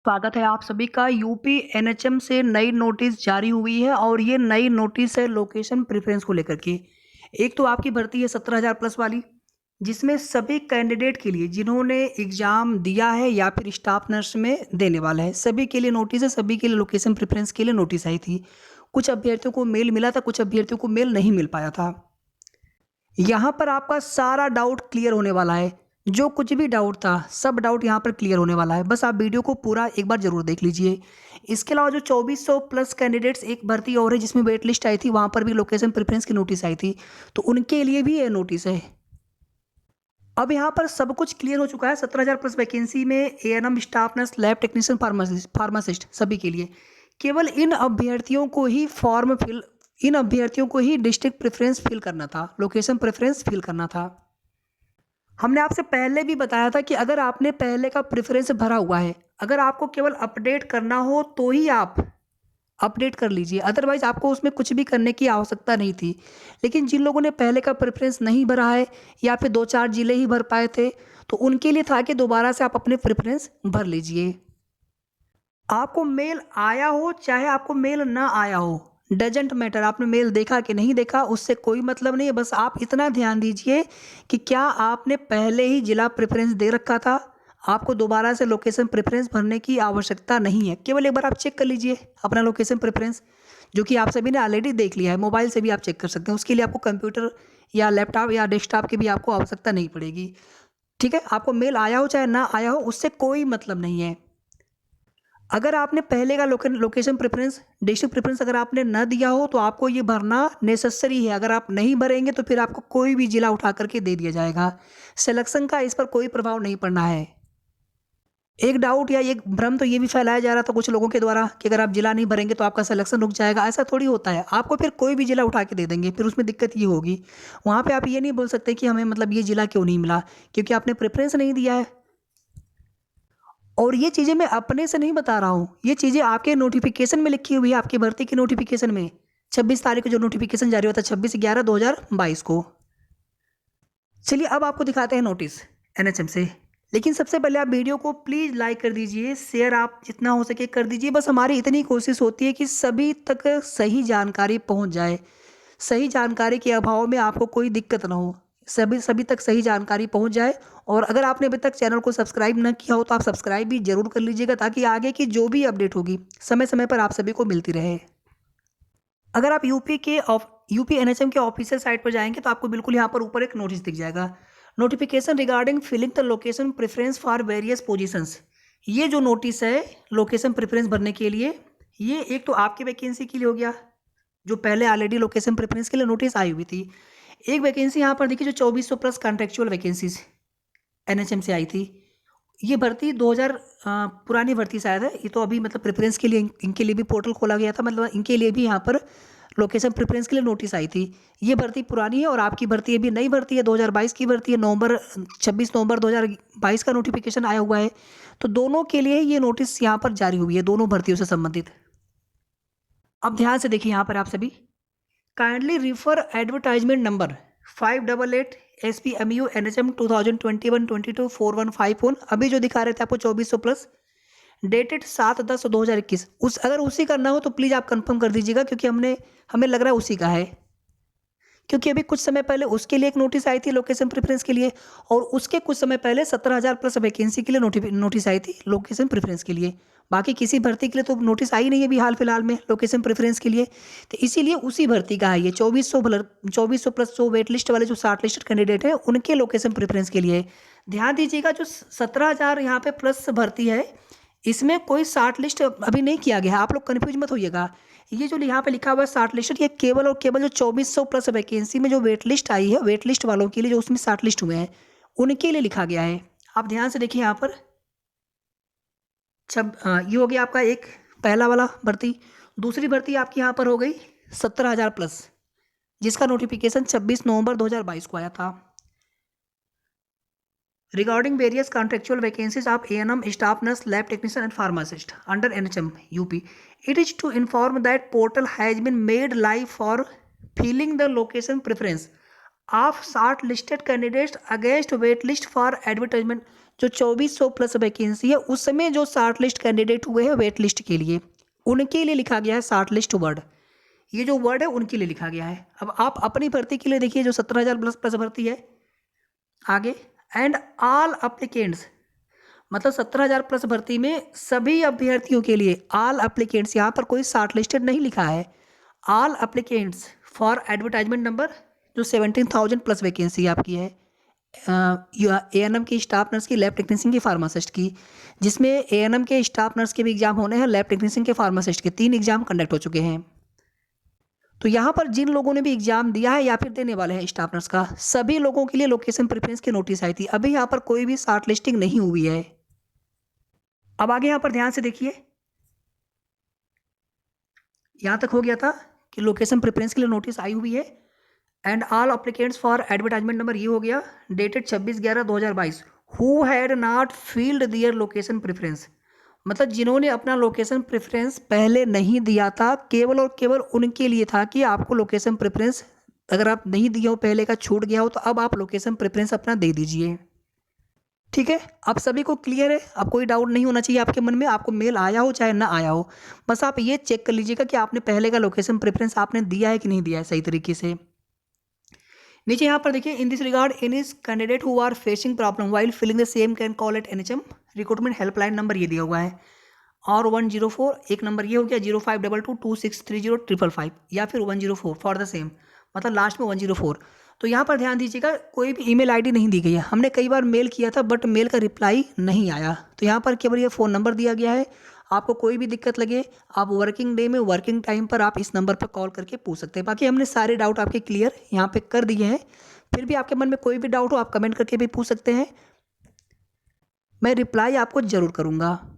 स्वागत है आप सभी का। यूपी एनएचएम से नई नोटिस जारी हुई है और ये नई नोटिस है लोकेशन प्रेफरेंस को लेकर के। एक तो आपकी भर्ती है 17,000 प्लस वाली, जिसमें सभी कैंडिडेट के लिए जिन्होंने एग्जाम दिया है या फिर स्टाफ नर्स में देने वाला है, सभी के लिए नोटिस है। सभी के लिए लोकेशन प्रेफरेंस के लिए नोटिस आई थी। कुछ अभ्यर्थियों को मेल मिला था, कुछ अभ्यर्थियों को मेल नहीं मिल पाया था। यहाँ पर आपका सारा डाउट क्लियर होने वाला है। जो कुछ भी डाउट था सब डाउट यहाँ पर क्लियर होने वाला है। बस आप वीडियो को पूरा एक बार जरूर देख लीजिए। इसके अलावा जो 2400 प्लस कैंडिडेट्स, एक भर्ती और है जिसमें वेट लिस्ट आई थी, वहाँ पर भी लोकेशन प्रेफरेंस की नोटिस आई थी, तो उनके लिए भी ये नोटिस है। अब यहाँ पर सब कुछ क्लियर हो चुका है। 17,000 प्लस वैकेंसी में ANM, staff nurse, lab technician, pharmacist सभी के लिए। केवल इन अभ्यर्थियों को ही डिस्ट्रिक्ट प्रेफरेंस फिल करना था, लोकेशन प्रेफरेंस फिल करना था। हमने आपसे पहले भी बताया था कि अगर आपने पहले का प्रेफरेंस भरा हुआ है, अगर आपको केवल अपडेट करना हो तो ही आप अपडेट कर लीजिए, अदरवाइज आपको उसमें कुछ भी करने की आवश्यकता नहीं थी। लेकिन जिन लोगों ने पहले का प्रेफरेंस नहीं भरा है या फिर 2-4 जिले ही भर पाए थे, तो उनके लिए था कि दोबारा से आप अपने प्रेफरेंस भर लीजिए। आपको मेल आया हो चाहे आपको मेल ना आया हो, डजेंट मैटर। आपने मेल देखा कि नहीं देखा, उससे कोई मतलब नहीं है। बस आप इतना ध्यान दीजिए कि क्या आपने पहले ही जिला प्रेफरेंस दे रखा था। आपको दोबारा से लोकेशन प्रेफरेंस भरने की आवश्यकता नहीं है। केवल एक बार आप चेक कर लीजिए अपना लोकेशन प्रेफरेंस, जो कि आप सभी ने ऑलरेडी देख लिया है। मोबाइल से भी आप चेक कर सकते हैं, उसके लिए आपको कंप्यूटर या लैपटॉप या डेस्कटॉप की भी आपको आवश्यकता नहीं पड़ेगी। ठीक है, आपको मेल आया हो चाहे ना आया हो, उससे कोई मतलब नहीं है। अगर आपने पहले का लोकेशन प्रेफरेंस, डिस्ट्रिक्ट प्रेफरेंस अगर आपने न दिया हो तो आपको ये भरना नेसेसरी है। अगर आप नहीं भरेंगे तो फिर आपको कोई भी जिला उठा करके दे दिया जाएगा। सिलेक्शन का इस पर कोई प्रभाव नहीं पड़ना है। एक डाउट या एक भ्रम तो ये भी फैलाया जा रहा था कुछ लोगों के द्वारा कि अगर आप जिला नहीं भरेंगे तो आपका सिलेक्शन रुक जाएगा। ऐसा थोड़ी होता है, आपको फिर कोई भी जिला उठा के दे देंगे। फिर उसमें दिक्कत ये होगी, वहाँ पे आप ये नहीं बोल सकते कि हमें मतलब ये जिला क्यों नहीं मिला, क्योंकि आपने प्रेफरेंस नहीं दिया है। और ये चीज़ें मैं अपने से नहीं बता रहा हूँ, ये चीज़ें आपके नोटिफिकेशन में लिखी हुई है, आपकी भर्ती की नोटिफिकेशन में 26 तारीख को जो नोटिफिकेशन जारी हुआ था, 26/11/2022 को। चलिए अब आपको दिखाते हैं नोटिस एनएचएम से। लेकिन सबसे पहले आप वीडियो को प्लीज़ लाइक कर दीजिए, शेयर आप जितना हो सके कर दीजिए। बस हमारी इतनी कोशिश होती है कि सभी तक सही जानकारी पहुँच जाए। सही जानकारी के अभाव में आपको कोई दिक्कत ना हो, सभी सभी तक सही जानकारी पहुंच जाए। और अगर आपने अभी तक चैनल को सब्सक्राइब न किया हो तो आप सब्सक्राइब भी जरूर कर लीजिएगा, ताकि आगे की जो भी अपडेट होगी समय समय पर आप सभी को मिलती रहे। अगर आप यूपी एनएचएम के ऑफिशियल साइट पर जाएंगे तो आपको बिल्कुल यहाँ पर ऊपर एक नोटिस दिख जाएगा, notification regarding filling the location preference for various positions. ये जो नोटिस है लोकेशन प्रेफरेंस भरने के लिए, ये एक तो आपकी वैकेंसी के लिए हो गया, जो पहले ऑलरेडी लोकेशन प्रेफरेंस के लिए नोटिस आई हुई थी। एक वैकेंसी यहाँ पर देखिए जो 2400 प्लस कॉन्ट्रेक्चुअल वैकेंसीज एनएचएम से आई थी। ये भर्ती 2000 पुरानी भर्ती शायद है। ये तो अभी मतलब प्रेफरेंस के लिए इनके लिए भी पोर्टल खोला गया था, मतलब इनके लिए भी यहाँ पर लोकेशन प्रेफरेंस के लिए नोटिस आई थी। ये भर्ती पुरानी है और आपकी भर्ती अभी नई भर्ती है, 2022 की भर्ती है। 26 नवंबर 2022 का नोटिफिकेशन आया हुआ है। तो दोनों के लिए ये नोटिस यहाँ पर जारी हुई है, दोनों भर्तियों से संबंधित। अब ध्यान से देखिए यहाँ पर आप सभी, kindly refer advertisement number 588 SPMU NHM 2021-22 4151। अभी जो दिखा रहे थे आपको 2400 प्लस, डेटेड 7/10/2021, अगर उसी का ना हो तो प्लीज़ आप कंफर्म कर दीजिएगा, क्योंकि हमें लग रहा है उसी का है। क्योंकि अभी कुछ समय पहले उसके लिए एक नोटिस आई थी लोकेशन प्रेफरेंस के लिए, और उसके कुछ समय पहले 17,000 प्लस वैकेंसी के लिए नोटिस आई थई लोकेशन प्रेफरेंस के लिए। बाकी किसी भर्ती के लिए तो नोटिस आई नहीं है अभी हाल फिलहाल में लोकेशन प्रेफरेंस के लिए। तो इसीलिए उसी भर्ती का है ये 2400 प्लस जो वेट लिस्ट वाले जो शॉर्ट लिस्टेड कैंडिडेट है उनके लोकेशन प्रेफरेंस के लिए। ध्यान दीजिएगा, जो 17,000 यहाँ पे प्लस भर्ती है, इसमें कोई शॉर्ट लिस्ट अभी नहीं किया गया है। आप लोग कन्फ्यूज मत होइएगा। ये जो यहाँ पे लिखा हुआ है शॉर्ट लिस्टेड, ये केवल और केवल जो 2400 प्लस वैकेंसी में जो वेट लिस्ट आई है, वेट लिस्ट वालों के लिए, जो उसमें शॉर्ट लिस्ट हुए हैं उनके लिए लिखा गया है। आप ध्यान से देखिए यहाँ पर ये हो गया आपका एक पहला वाला भर्ती। दूसरी भर्ती आपकी यहाँ पर हो गई 17,000 प्लस, जिसका नोटिफिकेशन 26 नवंबर 2022 को आया था। Regarding various contractual vacancies of A&M, staff nurse, lab technician and pharmacist under NHM UP, it is to inform that portal has been made live for filling the location preference of short listed candidates against wait list for advertisement। जो 2400 plus vacancy है उस समय जो short list candidate हुए हैं wait list के लिए, उनके लिए लिखा गया है शॉर्ट लिस्ट वर्ड। ये जो वर्ड है उनके लिए लिखा गया है। अब आप अपनी भर्ती के लिए देखिए जो 17,000 प्लस प्लस भर्ती है आगे, एंड ऑल अप्लीकेंट्स, मतलब 17,000 प्लस भर्ती में सभी अभ्यर्थियों के लिए, ऑल एप्लीकेंट्स, यहाँ पर कोई शॉर्ट लिस्टेड नहीं लिखा है, all applicants for advertisement number जो 17,000 प्लस वैकेंसी आपकी है एएनएम की, स्टाफ नर्स की, लैब टेक्नीशियन की, फार्मासिस्ट की, जिसमें एएनएम के स्टाफ नर्स के भी एग्जाम होने हैं, लैब टेक्नीशियन के, फार्मासिस्ट के 3 एग्जाम कंडक्ट हो चुके हैं। तो यहाँ पर जिन लोगों ने भी एग्जाम दिया है या फिर देने वाले हैं स्टाफ नर्स का, सभी लोगों के लिए लोकेशन प्रेफरेंस की नोटिस आई थी। अभी यहाँ पर कोई भी शॉर्ट लिस्टिंग नहीं हुई है। अब आगे यहाँ पर ध्यान से देखिए, यहाँ तक हो गया था कि लोकेशन प्रेफरेंस के लिए नोटिस आई हुई है and all applicants for advertisement number, ये हो गया dated 26/11/2022 who had not filled their location preference, मतलब जिन्होंने अपना लोकेशन प्रेफरेंस पहले नहीं दिया था, केवल और केवल उनके लिए था कि आपको लोकेशन प्रेफरेंस अगर आप नहीं दिए हो, पहले का छूट गया हो, तो अब आप लोकेशन प्रेफरेंस अपना दे दीजिए। ठीक है, आप सभी को क्लियर है, अब कोई डाउट नहीं होना चाहिए आपके मन में, आपको मेल आया हो चाहे ना आया हो, बस आप ये चेक कर लीजिएगा कि आपने पहले का लोकेशन प्रेफरेंस आपने दिया है कि नहीं दिया है सही तरीके से। नीचे यहाँ पर देखिए, in this regard any candidate who are facing problem while filling the same can call at NHM recruitment helpline number, ये दिया हुआ है, और 104 एक नंबर ये हो गया 0522263055 या फिर 104 फॉर द सेम, मतलब लास्ट में 104। तो यहाँ पर ध्यान दीजिएगा, कोई भी ईमेल आईडी नहीं दी गई है। हमने कई बार मेल किया था बट मेल का रिप्लाई नहीं आया, तो यहाँ पर केवल ये फ़ोन नंबर दिया गया है। आपको कोई भी दिक्कत लगे आप वर्किंग डे में वर्किंग टाइम पर आप इस नंबर पर कॉल करके पूछ सकते हैं। बाकी हमने सारे डाउट आपके क्लियर यहाँ पे कर दिए हैं। फिर भी आपके मन में कोई भी डाउट हो आप कमेंट करके भी पूछ सकते हैं, मैं रिप्लाई आपको ज़रूर करूँगा।